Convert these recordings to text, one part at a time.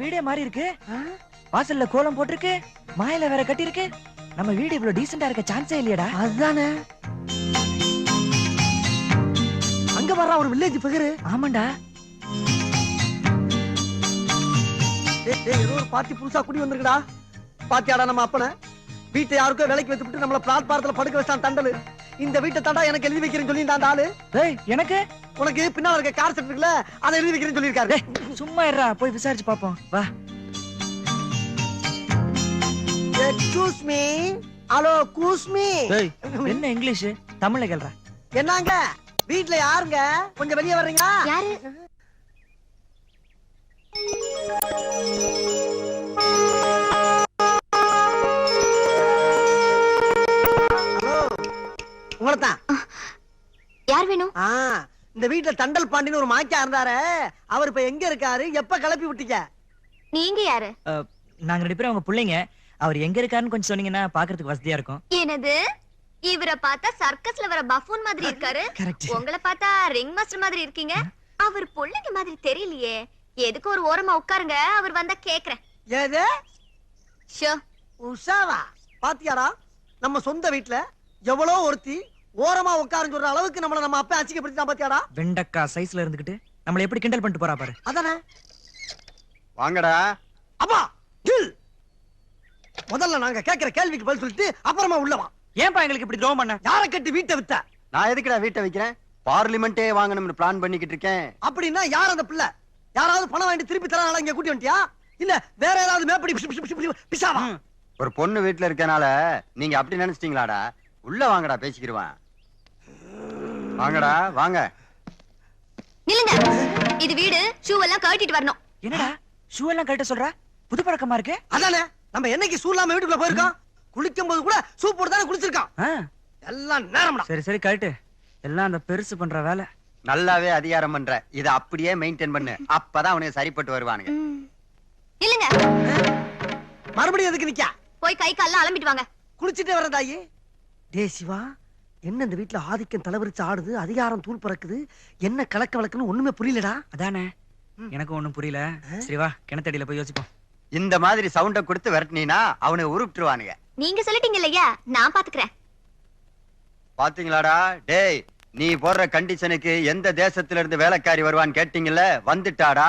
வீடே மாறி இருக்கு. வாசல்ல கோலம் போட்டிருக்கு, மாயில வேற கட்டி இருக்கு. நம்ம வீடு இவ்வளவு டீசெண்டா இருக்க சான்ஸே இல்லையடா. அதுதானே. அங்க வர்ற ஒரு வில்லேஜ் ஃபிகர். ஆமாண்டா. ஏதோ ஒரு பாத்தி புதுசா குடி வந்திருக்குடா. பாத்தியாடா நம்ம அப்பன வீட்டை யாருக்கோ விலைக்கு வச்சுட்டு நம்மள பிளாட்பாரத்துல படுக்க வச்சான் தண்டலு. இந்த வீட்டை தாண்டா எனக்கு எழுதி வைக்கிறேன்னு சொல்லி அந்த ஆளு. எனக்கு உனக்கு பின்னால இருக்க கார் செட் இருக்குல்ல, அதை எழுதி வைக்கிறேன்னு சொல்லியிருக்காரு. சும்மா இருடா, போய் விசாரிச்சு பாப்போம் வா. Excuse me. ஹலோ கூஸ்மி. என்ன இங்கிலீஷ்? தமிழ்ல கேள்றா. என்னங்க வீட்ல யாருங்க? கொஞ்சம் வெளியே வர்றீங்களா? யாரு? ஹலோ உங்களதான். யார் வேணும்? இந்த வீட்டுல தண்டல் பாண்டின்னு ஒரு மாக்கியா இருந்தாரு. அவர் இப்ப எங்க இருக்காரு? எப்ப கிளப்பி விட்டீங்க? நீங்க யாரு? நாங்க 2 பேரும் அவங்க பிள்ளைங்க. அவர் எங்க இருக்காருன்னு கொஞ்சம் சொன்னீங்கன்னா பாக்குறதுக்கு வசதியா இருக்கும். என்னது? இவரை பார்த்தா சர்க்கஸ்ல வர பஃபூன் மாதிரி இருக்காரு. உங்களை பார்த்தா ரிங் மாஸ்டர் மாதிரி இருக்கீங்க. அவர் பிள்ளைங்க மாதிரி தெரியலையே. எதுக்கு ஒரு ஓரமா உட்காருங்க, அவர் வந்தா கேக்குறேன். ஏது ஷோ உஷாவா? பாத்தியாடா நம்ம சொந்த வீட்டுல எவ்வளோ ஒருத்தி ஓரமா உட்காருன்னு சொல்ற அளவுக்கு நம்மள நம்ம அப்பா அசிங்கப்படுத்திட்டான். பாத்தியாடா வெண்டக்கா சைஸ்ல இருந்துகிட்டு நம்மள எப்படி கிண்டல் பண்ணிட்டு போறா பாரு. அதானே. வாங்கடா. அப்பா கில். முதல்ல நாங்க கேக்குற கேள்விக்கு பதில் சொல்லிட்டு அப்புறமா உள்ளவா. ஏன்பா எங்களுக்கு இப்படி துரோகம் பண்ண? யாரை கட்டி வீட்டை வித்த? நான் எதுக்குடா வீட்டை வைக்கிறேன்? பார்லிமெண்டே வாங்கணும்னு பிளான் பண்ணிக்கிட்டு இருக்கேன். அப்படின்னா யார் அந்த பிள்ளை? யாராவது பணம் வாங்கி திருப்பி தரனால இங்க கூட்டி வந்துட்டியா? இல்ல வேற ஏதாவது மேப்படி பிசாவா? ஒரு பொண்ணு வீட்டுல இருக்கனால நீங்க அப்படி நினைச்சிட்டீங்களாடா? உள்ள வாங்கடா, பேசிக்கிடுவான். வாங்கடா வாங்க. நில்லுங்க. இது வீடு. ஷூ எல்லாம் கழட்டிட்டு வரணும். என்னடா ஷூ எல்லாம் கழட்ட சொல்ற? புது பழக்கமா இருக்கு. அதானே. நம்ம என்னைக்கு ஷூ இல்லாம வீட்டுக்குள்ள போயிருக்கோம்? குளிக்கும் போது கூட ஷூ போட்டு தானே குளிச்சிருக்கான். எல்லாம் நேரம்டா. சரி சரி கழட்டு. எல்லாம் அந்த பெருசு பண்ற வேலை. நல்லாவே அதிகாரம் பண்ற. இத அப்படியே மெயின்டைன் பண்ணு. அப்பதான் அவனுக்கு சரிப்பட்டு வருவானுங்க. நில்லுங்க. மறுபடியும் எதுக்கு நிக்க? போய் கை கால்லாம் அலம்பிட்டு வாங்க. குளிச்சிட்டே வரேன் தாயி. டே சிவா, என்ன இந்த வீட்டுல ஆதிக்கம் தலைவரிச்சு ஆடுது, அதிகாரம் தூள் பறக்குது, என்ன கலக்க வழக்குன்னு ஒண்ணுமே புரியலடா. அதானே எனக்கு ஒண்ணும் புரியல. சரி வா, கிணத்தடியில போய் யோசிப்போம். இந்த மாதிரி சவுண்ட கொடுத்து விரட்டினா அவனை உருப்பிட்டுருவானுங்க. நீங்க சொல்லிட்டீங்க இல்லையா, நான் பாத்துக்கிறேன். பாத்தீங்களாடா? டேய், நீ போடுற கண்டிஷனுக்கு எந்த தேசத்துல இருந்து வேலைக்காரி வருவான்னு கேட்டீங்கல்ல, வந்துட்டாடா.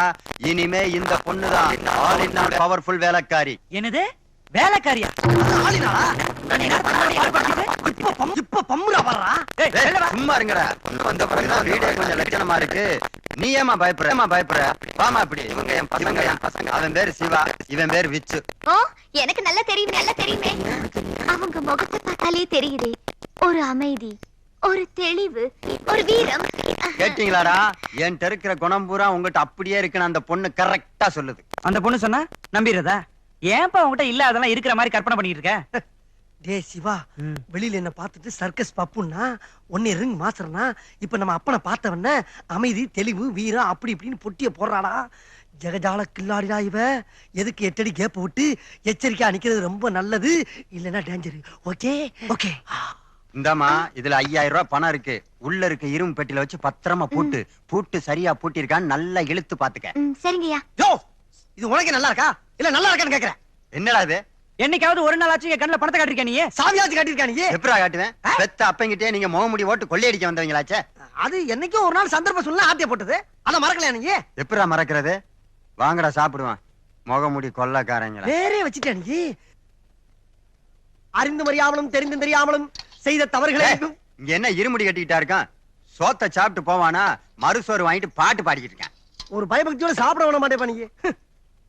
இனிமே இந்த பொண்ணுதான் ஆல் இன் ஆல் பவர்ஃபுல் வேலைக்காரி. என்னது வேலைக்காரியா? சும்மா இருங்கடா. வந்த பிறகுதான் வீடே கொஞ்சம் லட்சணமா இருக்கு. நீ ஏமா பயப்படுற? வாமா இப்படி. இவங்க என் பசங்க. அவன் பேரு சிவா, இவன் பேரு விச்சு. ஓ, எனக்கு நல்லா தெரியுமே. அவங்க முகத்தை பார்த்தாலே தெரியுது. ஒரு அமைதி, ஒரு தெளிவு, ஒரு வீரம். கேட்டீங்களாடா? என் இருக்கிற குணம் பூரா உங்ககிட்ட அப்படியே இருக்குன்னு அந்த பொண்ணு கரெக்டா சொல்லுது. அந்த பொண்ணு சொன்னா நம்பிடுறதா? ஏன்பா உங்ககிட்ட இல்ல அதெல்லாம் இருக்கிற மாதிரி கற்பனை பண்ணிட்டு இருக்க? டே சிவா, வெளியில என்ன பார்த்துட்டு சர்க்கஸ் பப்புன்னா ஒன்னே ரிங் மாசறனா, இப்ப நம்ம அப்பனை பார்த்தவன அமைதி, தெளிவு, வீரம் அப்படி இப்படின்னு பொட்டிய போடுறாடா. ஜெகஜால கில்லாடிடா இவ. எதுக்கு 8 அடி கேப் விட்டு எச்சரிக்கையா நிக்கிறது ரொம்ப நல்லது. இல்லன்னா டேஞ்சர். Okay okay. இந்தாமா, இதுல 5000 ரூபாய் பணம் இருக்கு. உள்ள இருக்க இரும்பு பெட்டில வச்சு பத்திரமா பூட்டு சரியா பூட்டிருக்கான்னு நல்லா இழுத்து பாத்துக்க. சரிங்கய்யா. யோ, இது உனக்கு நல்லா இருக்கா இல்ல நல்லா இருக்கான்னு கேக்குறேன். என்னடா இது? என்னைக்காவது ஒரு நாள் ஆச்சு கண்ணுல பணத்தை காட்டிருக்க? நீ சாவியாச்சு காட்டிருக்கா? நீ எப்படா காட்டுவேன்? பெத்த அப்பங்கிட்டே நீங்க முகமுடி ஓட்டு கொள்ளையடிக்க வந்தவங்களாச்சே. அது என்னைக்கோ ஒரு நாள் சந்தர்ப்பம் சொல்ல ஆத்திய போட்டது. அத மறக்கலையா நீ? எப்படா மறக்கிறது? வாங்கடா சாப்பிடுவான். முகமுடி கொள்ளைக்காரங்களா வேறே வச்சுட்டா நீ? அறிந்து அறியாமலும் தெரிந்து தெரியாமலும் செய்த தவறுகளை இங்க என்ன இருமுடி கட்டிக்கிட்டா இருக்கான்? சோத்த சாப்பிட்டு போவானா? மறுசோறு வாங்கிட்டு பாட்டு பாடிக்கிட்டு இருக்கான். ஒரு பயபக்தியோட சாப்பிட விட மாட்டேன் நீ.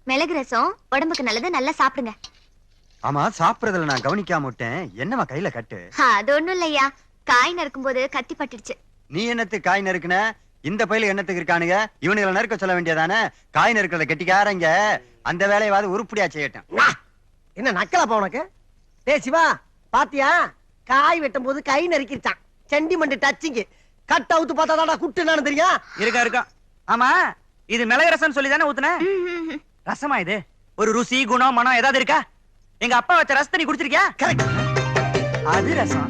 மிளகு ரசம் உடம்புக்கு நல்லது, நல்லா சாப்பிடுங்க. ஆமா, சாப்பிடுறதுல நான் கவனிக்காம விட்டேன். என்னமா கையில கட்டு? அது ஒண்ணும் இல்லையா, காய் நறுக்கும் போது கத்தி பட்டுடுச்சு. நீ என்னத்துக்கு காய் நறுக்குன? இந்த பையில என்னத்துக்கு இருக்கானுங்க? இவனுங்களை நறுக்க சொல்ல வேண்டியதானே? காய் நறுக்கிறத கெட்டிக்காரங்க அந்த வேலையாவது உருப்படியா செய்யட்டும். என்ன நக்கலப்பா உனக்கு? டேய் சிவா, பாத்தியா? காய் வெட்டும் போது கை நறுக்கிட்டான். Sentiment touching. கட் அவுத்து பார்த்தாடா குட்டு என்னன்னு தெரியும்? இருக்கா. ஆமா, இது மிளகு ரசம் சொல்லி தானே ஊத்துன? ரசமா இது? ஒரு ருசி, குணம், மனம் ஏதாவது இருக்கா? எங்க அப்பா வச்ச ரசத்தை நீ குடிச்சிருக்கியா? கரெக்ட். அது ரசம்.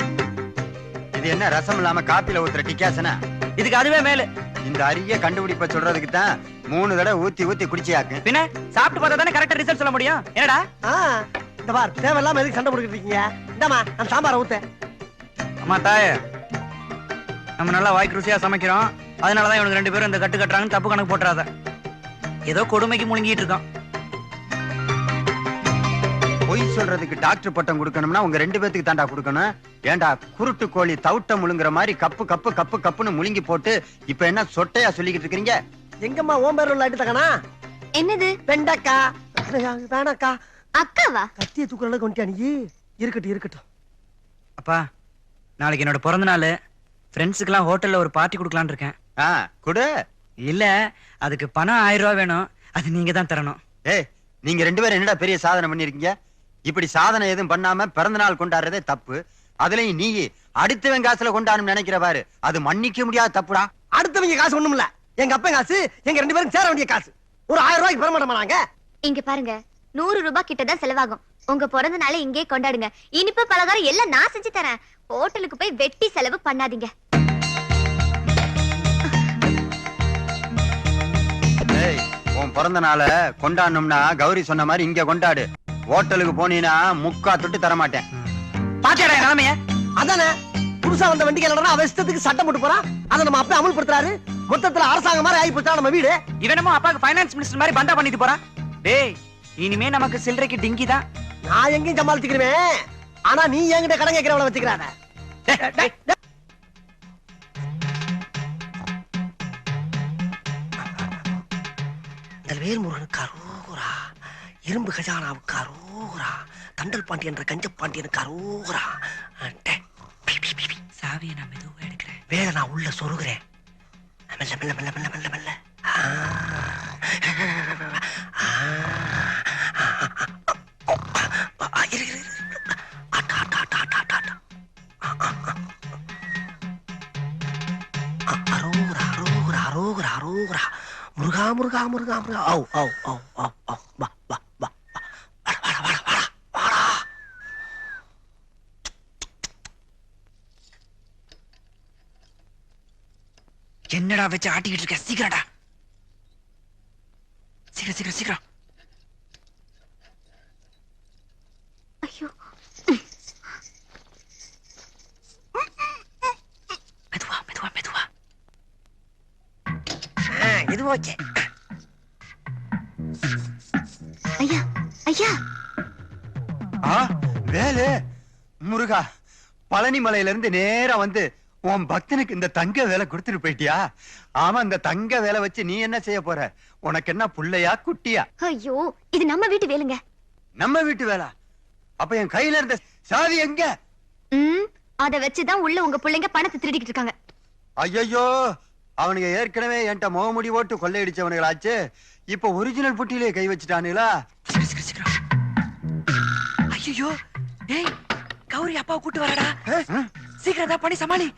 இது என்ன ரசம் இல்லாம காப்பில ஊத்துற டிக்காசனா? இதுக்கு அதுவே மேலு. இந்த அரிய கண்டுபிடிப்ப சொல்றதுக்கு தான் 3 தடவை ஊத்தி ஊத்தி குடிச்சியாக்கு. பின்ன சாப்பிட்டு பார்த்தா தானே கரெக்டா ரிசல்ட் சொல்ல முடியும். என்னடா இந்த பார், தேவையில்லாம எதுக்கு சண்டை போட்டுக்கிட்டு இருக்கீங்க? இந்தாமா அந்த சாம்பாரை ஊத்த. அம்மா தாயே, நம்ம நல்லா வாய்க்கு ருசியா சமைக்கிறோம், அதனாலதான் இவனுக்கு 2 பேரும் இந்த கட்டு கட்டுறாங்கன்னு தப்பு கணக்கு போட்டுறாத. ஏதோ கொடுமைக்கு முழுங்கிட்டு இருக்கான். பொய் சொல்றதுக்கு டாக்டர் பட்டம் கொடுக்கணும்னா உங்க 2 பேத்துக்கு தாண்டா கொடுக்கணும். ஏண்டா குருட்டு கோழி தவிட்ட முழுங்குற மாதிரி கப்பு கப்பு கப்பு கப்புன்னு முழுங்கி போட்டு இப்ப என்ன சொட்டையா சொல்லிக்கிட்டு இருக்கீங்க? எங்கம்மா ஓம்பேர் உள்ள அடித்தக்கனா? என்னது? வெண்டக்கா. வேணாக்கா. அக்காவா? கத்திய தூக்குறல கொண்டு நீ. இருக்கட்டும் இருக்கட்டும். அப்பா, நாளைக்கு என்னோட பிறந்த நாள். ஃப்ரெண்ட்ஸுக்கெல்லாம் ஹோட்டல்ல ஒரு பார்ட்டி கொடுக்கலான்னு இருக்கேன். குடு. இல்ல, அதுக்கு பணம் 1000 ரூபாய் வேணும். அது நீங்க தான் தரணும். ஏய், நீங்க 2 பேரும் என்னடா பெரிய சாதனை பண்ணிருக்கீங்க? இப்படி சாதனை எதுவும் பண்ணாம பிறந்த நாள் கொண்டாடுறதே தப்பு. அதுலயும் நீ அடுத்தவன் காசுல கொண்டாடணும் நினைக்கிற பாரு, அது மன்னிக்க முடியாத தப்புடா. அடுத்தவங்க காசு ஒண்ணும் இல்ல, எங்க அப்பா காசு, எங்க 2 பேரும் சேர வேண்டிய காசு. ஒரு 1000 ரூபாய்க்கு பெற மாட்டோமா நாங்க? இங்க பாருங்க, 100 ரூபாய் கிட்ட தான் செலவாகும். உங்க பிறந்த நாளை இங்கே கொண்டாடுங்க. இனிப்பு பலகாரம் எல்லாம் நான் செஞ்சு தரேன். ஹோட்டலுக்கு போய் வெட்டி செலவு பண்ணாதீங்க. ஏய், உன் பிறந்த நாளை கொண்டாடணும்னா கௌரி சொன்ன மாதிரி இங்க கொண்டாடு. ஹோட்டலுக்கு போனீனா முக்கா தொட்டு தர மாட்டேன். பாத்தியாடா நிலைமைய? அதானே, புதுசா வந்த வண்டிக்கு அவன் இஷ்டத்துக்கு சட்டம் போட்டு போறான். அதை நம்ம அப்பா அமல்படுத்துறாரு. மொத்தத்துல அரசாங்கம் மாதிரி ஆகி போச்சா நம்ம வீடு. இவனமோ அப்பாக்கு ஃபைனான்ஸ் மினிஸ்டர் மாதிரி பந்தா பண்ணிட்டு போறான். டேய், இனிமே நமக்கு சில்லறைக்கு டிங்கி தான். நான் எங்கேயும் சமாளிச்சுக்கிறேன். ஆனா நீ என்கிட்ட கடன் கேட்கிறவளை வச்சுக்கிறாத. வேல்முருகனுக்கு அரோகரா, இரும்பு கஜானாவுக்கு அரோகரா, தண்டல் பாண்டி என்ற கஞ்ச பாண்டியனுக்கு அரோகரா. சாவியை நான் மெதுவா எடுக்கிறேன். வேலை நான் உள்ள சொருகிறேன். மெல்ல மெல்ல மெல்ல மெல்ல மெல்ல மெல்ல. அரோகரா அரோகரா அரோகரா அரோகரா. முருகா முருகா முருகா முருகா. ஓ ஓ ஓ ஓ ஓ. வா வா வா வா. வாடா வாடா வாடா வாடா. என்னடா வச்சு ஆட்டிக்கிட்டு இருக்க? சீக்கிரம்டா, சீக்கிரம் சீக்கிரம் சீக்கிரம். ஐயோ, மெதுவா மெதுவா மெதுவா. இது ஓகே. ஐயா ஐயா. வேலு முருகா, பழனி மலையில இருந்து நேரா வந்து உன் பக்தனுக்கு இந்த தங்க வேலை கொடுத்துட்டு போயிட்டியா? ஆமா, இந்த தங்க வேலை வச்சு நீ என்ன செய்ய போற? உனக்கு என்ன புள்ளையா குட்டியா? ஐயோ, இது நம்ம வீட்டு வேலுங்க. நம்ம வீட்டு வேலை? அப்ப என் கையில இருந்த சாவி எங்க? அத வச்சுதான் உள்ள உங்க பிள்ளைங்க பணத்தை திருடிக்கிட்டு இருக்காங்க. ஐயோ, அவனுங்க ஏற்கனவே என்கிட்ட முகமுடி ஓட்டு கொள்ளையடிச்சவனுங்களாச்சு. இப்ப ஒரிஜினல் புட்டியிலே கை வச்சுட்டானுங்களா? ஐயோ, டேய், கௌரி அப்பாவை கூட்டு வரடா. சீக்கிரம் தான் பண்ணி சமாளி.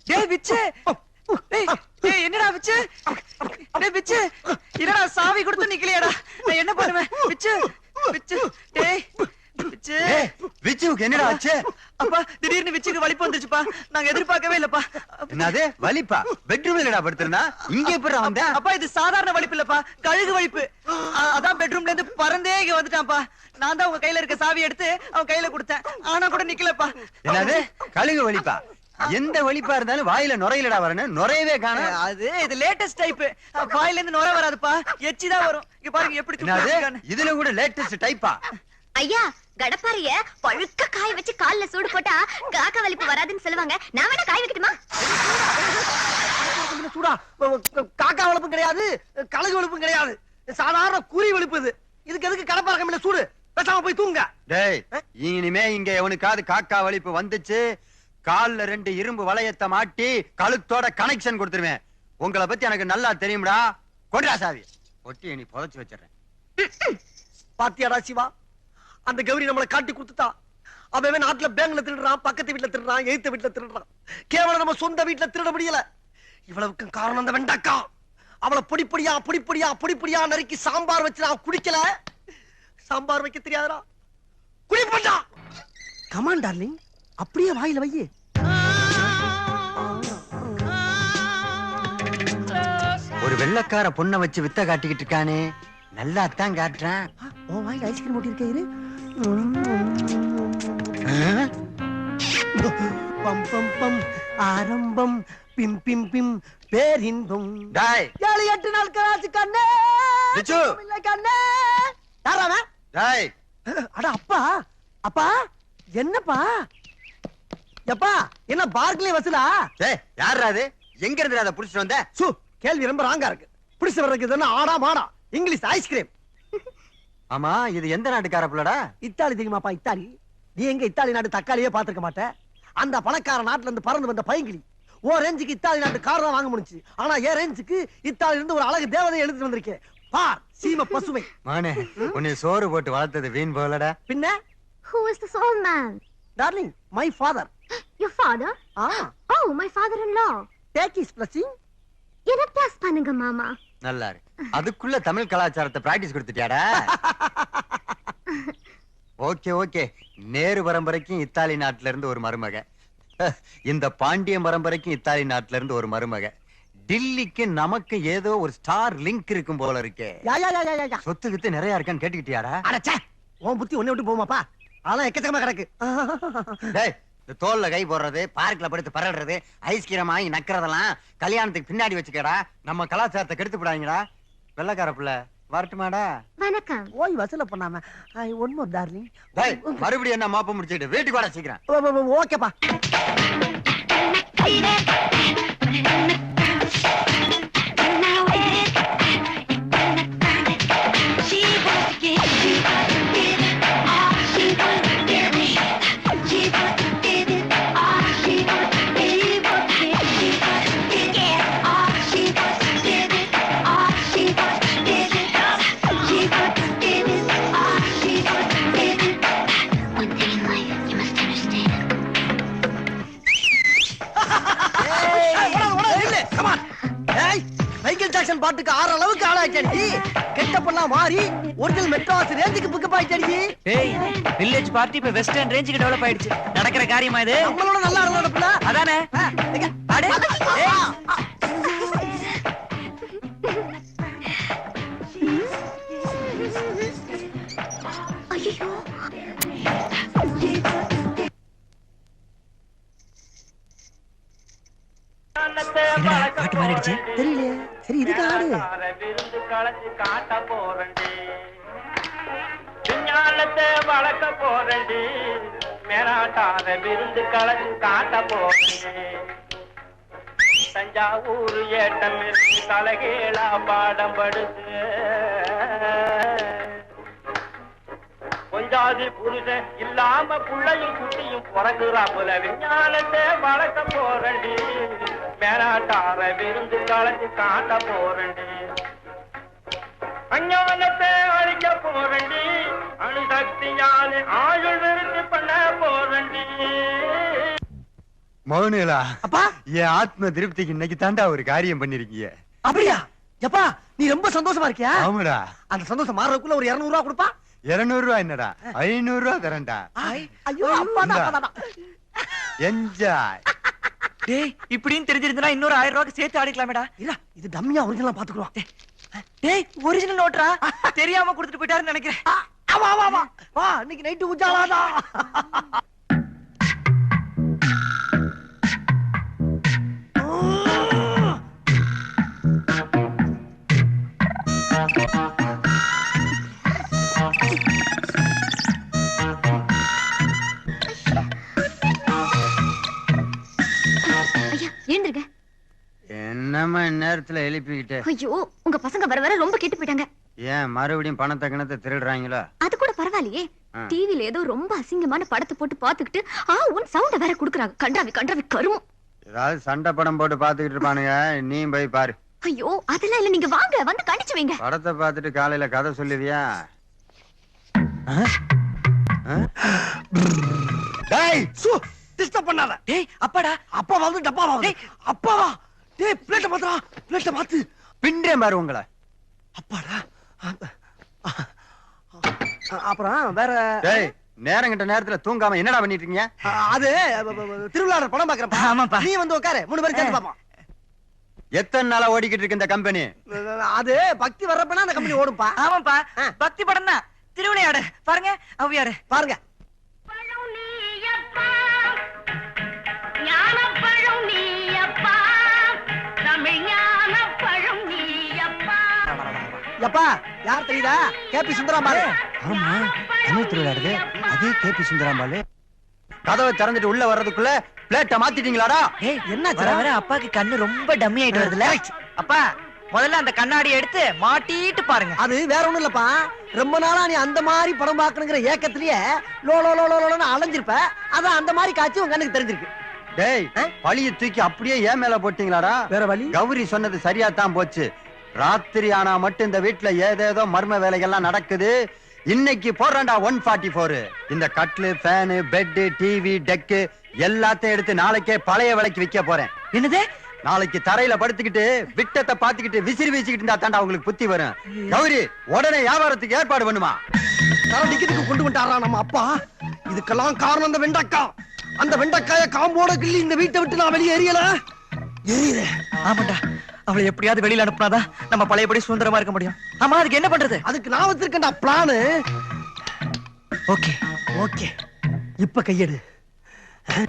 டேய் விச்சு, டேய் டேய், என்னடா விச்சு? டேய் விச்சு, என்னடா சாவி கொடுத்து நிக்கலையாடா? நான் என்ன பண்ணுவேன்? விச்சு விச்சு, டேய் விச்சு. விச்சுக்கு என்னடா ஆச்சு? அப்பா, திடீர்னு விச்சுக்கு வலிப்பு வந்துருச்சுப்பா. நாங்க எதிர்பார்க்கவே இல்லப்பா. என்னது வலிப்பா? பெட்ரூம்ல என்னடா படுத்திருந்தா? இங்க எப்படிடா வந்த? அப்பா, இது சாதாரண வலிப்பு இல்லப்பா, கழுகு வலிப்பு. அதான் பெட்ரூம்ல இருந்து பறந்தே இங்க வந்துட்டான்ப்பா. நான் தான் உங்க கையில இருக்க சாவி எடுத்து அவன் கையில கொடுத்தேன். ஆனா கூட நிக்கலப்பா. என்னது கழுகு வலிப்பா? எந்த வலிப்பா இருந்தாலும் வாயில நுரையிலடா வரணும், நுரையவே காணோம். அது இது லேட்டஸ்ட் டைப். வாயில இருந்து நுரை வராதுப்பா, எச்சி தான் வரும். இங்க பாருங்க எப்படி துப்புறான்னு. இதுல கூட லேட்டஸ்ட் டைப்பா? ஐயா, கடப்பாரிய பழுக்க காய வச்சு கால்ல சூடு போட்டா காக்கா வலிப்பு வராதுன்னு சொல்லுவாங்க. நான் வேணா காய வைக்கட்டுமா? சூடா. காக்கா வலிப்பும் கிடையாது, கழுகு வலிப்பும் கிடையாது, சாதாரண குறி வலிப்பு இது. இதுக்கு எதுக்கு கடப்பாரகம் இல்ல சூடு? பேசாம போய் தூங்க. டேய், இனிமே இங்க எவனுக்காவது காக்கா வலிப்பு வந்துச்சு, கால்ல 2 இரும்பு வளையத்தை மாட்டி கழுத்தோட கனெக்ஷன் கொடுத்துருவேன். உங்களை பத்தி எனக்கு நல்லா தெரியும்டா. கொண்டா சாவி. ஒட்டி நீ புதைச்சு வச்சிடறேன். பாத்தியாடா சிவா, அந்த கௌரி நம்மளை காட்டி கொடுத்துட்டா. அவன் நாட்டுல பேங்க்ல திருடுறான், பக்கத்து வீட்டுல திருடுறான், எய்த்த வீட்டுல திருடுறான். கேவலம் நம்ம சொந்த வீட்டுல திருட முடியல. இவ்வளவுக்கு காரணம் அந்த வெண்டக்கா. அவளை பொடிப்படியா பொடிப்படியா பொடிப்படியா நறுக்கி சாம்பார் வச்சு நான் குடிக்கல. சாம்பார் வைக்க தெரியாதா? குடிப்பட்டா. கமான் டார்லிங், அப்படியே வாயில வையே. ஒரு வெள்ளக்கார பொண்ணை வச்சு வித்த காட்டிக்கிட்டு இருக்கானே, நல்லா தான் காட்டுறான். உன் வாயில ஐஸ்கிரீம் ஊட்டி இருக்க இரு. பம் பம் பம் ஆரம்பம் பிம் பிம் பிம் பேரின்பம். டேய் 7-8 நாள் கராச்சு கண்ணே. பிச்சு. இல்ல கண்ணே. யாராவன்? டேய் அட அப்பா, அப்பா என்னப்பா? எப்பா என்ன பார்க்லயே வசூலா? டேய் யாரா அது? எங்க இருந்து அத புடிச்சிட்டு வந்த? சு கேள்வி ரொம்ப ராங்கா இருக்கு. புடிச்சு வர்றதுக்கு இதுன்னா ஆடா மாடா இங்கிலீஷ் ஐஸ்கிரீம். ஆமா இது எந்த நாட்டுக்கார புள்ளடா? இத்தாலி தெரியுமாப்பா? இத்தாலி. நீ எங்க இத்தாலி நாட்டு தக்காளியே பாத்துக்க மாட்ட. அந்த பணக்கார நாட்டுல இருந்து பறந்து வந்த பைங்கிலி. ஓ ரேஞ்சுக்கு இத்தாலி நாட்டு கார் தான் வாங்க முடிஞ்சு. ஆனா ஏன் ரேஞ்சுக்கு இத்தாலில இருந்து ஒரு அழகு தேவதை எடுத்துட்டு வந்திருக்கேன். பார் சீம பசுமை. மானே உன்னை சோறு போட்டு வளர்த்தது வீண் போலடா. பின்ன Who is this old man? Darling my father. Your father? Oh, my father-in-law. Take his blessing. என்ன பிளஸ் பண்ணுங்க மாமா. நல்லா இருக்கு. அதுக்குள்ள தமிழ் கலாச்சாரத்தை பிராக்டிஸ் கொடுத்துட்டியாடா? Okay okay. நேரு பரம்பரைக்கும் இத்தாலி நாட்டுல இருந்து ஒரு மருமக, இந்த பாண்டிய பரம்பரைக்கும் இத்தாலி நாட்டுல இருந்து ஒரு மருமக, டில்லிக்கு நமக்கு ஏதோ ஒரு ஸ்டார் லிங்க் இருக்கும் போல இருக்கே. யா சொத்து கித்து நிறைய இருக்கான்னு கேட்டுக்கிட்டியாடா? அடச்சே உன் புத்தி ஒண்ணே விட்டு போமாப்பா. அதெல்லாம் எக்கச்சக்கமா கிடக்கு. டேய் இந்த தோல்ல கை போடுறது, பார்க்ல படுத்து பரடுறது, ஐஸ்கிரீம் வாங்கி நக்கறதெல்லாம் கல்யாணத்துக்கு பின்னாடி வச்சுக்கடா. நம்ம கலாச்சாரத்தை கெடுத்து விடாங்கடா. வெள்ளக்கார புள்ள வரட்டுமாடா? வணக்கம். ஓய் வசூல பண்ணாம ஒன் மோர் டார்லிங். டேய் மறுபடியும் என்ன மாப்ப முடிச்சிட்டு வீட்டுக்கு வர சீக்கிரம். ஓகேப்பா. மைக்கேல் ஜாக்சன் பாட்டுக்கு ஆற அளவுக்கு ஆளாயிட்டடி. கெட்டப்பெல்லாம் மாறி ஒரிஜினல் மெட்ராஸ் ரேஞ்சுக்கு பிக்கப் ஆயிட்டடி. டேய் வில்லேஜ் பார்ட்டி இப்ப வெஸ்டர்ன் ரேஞ்சுக்கு டெவலப் ஆயிடுச்சு. நடக்கிற காரியமா இது? நம்மளோட நல்லா இருந்தோட புள்ள அதானே? அடே ஏய் ஐயோ. என்னடா பாட்டு மாறிடுச்சு? தெரியலையே. சரி இதுக்கு ஆடு. விருந்து களைச்சு காட்ட போறண்டி, விஞ்ஞானத்தை வளர்க்க போறண்டி, மேலாட்டார விருந்து களைச்சு காட்ட போறண்டி. தஞ்சாவூர் ஏட்டம் இருந்து தலைகீழா பாடம் படுத்து, கொஞ்சாதி புருஷன் இல்லாம புள்ளையும் குட்டியும் பிறகுறாப்புல விஞ்ஞானத்தை வளர்க்க போறண்டி, மேலாட்டார விருந்து களைச்சு காட்ட போறண்டி. அஞ்ஞானத்தை அழிக்க போறண்டி, அணுசக்தியாலே ஆயுள் விருத்தி பண்ண போறண்டி. மௌனிலா அப்பா என் ஆத்ம திருப்திக்கு இன்னைக்கு தாண்டா ஒரு காரியம் பண்ணிருக்கீங்க. அப்படியா? எப்பா நீ ரொம்ப சந்தோஷமா இருக்கியா? ஆமாடா. அந்த சந்தோஷம் மாறதுக்குள்ள ஒரு 200 ரூபாய் கொடுப்பா. 200 ரூபாய் என்னடா, 500 ரூபாய் தரேன்டா. ஐயோ அப்பா. என்ஜாய். டேய் இப்படின்னு தெரிஞ்சிருந்தா இன்னொரு 1000 ரூபாய்க்கு சேர்த்து ஆடிக்கலாமேடா. இல்ல இது டம்மியா ஒரிஜினலா பாத்துக்குறோம். டேய் ஒரிஜினல் நோட்ரா, தெரியாம கொடுத்துட்டு போயிட்டாருன்னு நினைக்கிறேன். வா இன்னைக்கு நைட்டு உஜாலாடா. ஐயா எழுந்திருங்க. என்னம்மா நேரத்துல எழுப்பிக்கிட்டு? ஐயோ உங்க பசங்க வர வர ரொம்ப கெட்டு போயிட்டாங்க. ஏன் மறுபடியும் பணத்தை கிணத்தை திருடுறாங்களோ? அது கூட பரவாயில்லையே. டிவில ஏதோ ரொம்ப அசிங்கமான படத்தை போட்டு பாத்துக்கிட்டு உன் சவுண்ட வேற குடுக்குறாங்க. கண்டாவி கருமம். ஏதாவது சண்டை படம் போட்டு பாத்துக்கிட்டு இருப்பானுங்க, நீ போய் பாரு. ஐயோ அதெல்லாம் இல்ல, நீங்க வாங்க வந்து கண்டிச்சு வைங்க. படத்தை பார்த்துட்டு காலையில கதை சொல்லுவியா? டேய் சு டிஸ்டர்ப் பண்ணாத. டேய் அப்பாடா. அப்பா வந்து டப்பா வா. டேய் அப்பாவா? டேய் பிளேட்ட மாத்துடா. பிளேட்ட மாத்து. பின்றேன் பாரு உங்களை. அப்பாடா. அப்புறம் வேற டேய் நேரங்கிட்ட நேரத்துல தூங்காம என்னடா பண்ணிட்டு இருக்கீங்க? அது திருவிழா படம் பாக்குறப்பா. ஆமாப்பா. நீ வந்து உட்காரு, 3 பேரும் சேர்ந்து பாப்போம். எத்தனை நாளா ஓடிக்கிட்டு இருக்கு இந்த கம்பெனி? அது பக்தி வர்றப்பனா அந்த கம்பெனி ஓடும்பா. ஆமாப்பா, பக்தி படம் தான். திருவிளையாடு பாருங்க, ஔவையாரு பாருங்க. எப்பா யார் தெரியுதா? கேபி சுந்தராம்பாள். ஆமா, தமிழ் திருவிழாடுது. அதே கேபி சுந்தராம்பாள். கதவை திறந்துட்டு உள்ள வர்றதுக்குள்ள பிளேட்ட மாத்திட்டீங்களாடா? ஏய், என்னாச்சு? வர வர அப்பாக்கு கண்ணு ரொம்ப டம்மி ஆயிட்டு வருதுல. அப்பா, முதல்ல அந்த கண்ணாடி எடுத்து மாட்டிட்டு பாருங்க. அது வேற ஒண்ணும் இல்லப்பா. ரொம்ப நாளா நீ அந்த மாதிரி படம் பார்க்கணுங்கிற ஏக்கத்திலேயே லோ லோ லோ லோன்னு அலைஞ்சிருப்ப. அதான் அந்த மாதிரி காட்சி உங்க கண்ணுக்கு தெரிஞ்சிருக்கு. டேய், பழிய தூக்கி அப்படியே ஏன் மேல போட்டீங்களாடா? வேற வழி? கௌரி சொன்னது சரியா தான் போச்சு. ராத்திரி ஆனா மட்டும் இந்த வீட்டுல ஏதேதோ மர்ம வேலைகள்லாம் நடக்குது. இன்னைக்கு போடுறான்டா 144. இந்த கட்லு, ஃபேனு, பெட், டிவி, டெக்கு எல்லாத்தையும் எடுத்து நாளைக்கே பழைய விலைக்கு விற்க போறேன். என்னது? நாளைக்கு தரையில படுத்துக்கிட்டு விட்டத்தை பாத்துக்கிட்டு விசிறி வீசிக்கிட்டு இருந்தா தாண்டா உங்களுக்கு புத்தி வரும். கௌரி, உடனே வியாபாரத்துக்கு ஏற்பாடு பண்ணுமா. டிக்கெட்டுக்கு கொண்டு வந்துட்டாரா நம்ம அப்பா. இதுக்கெல்லாம் காரணம் அந்த வெண்டக்காய். அந்த வெண்டக்காய காம்போட கிள்ளி இந்த வீட்டை விட்டு நான் வெளியே எரியல. ஆமாண்டா, அவளை எப்படியாவது வெளியில அனுப்புனாதான் நம்ம பழையபடி சுதந்திரமா இருக்க முடியும். ஆமா, அதுக்கு என்ன பண்றது? அதுக்கு நான் வச்சிருக்கேன்டா பிளானு. ஓகே ஓகே, இப்ப கையெடு.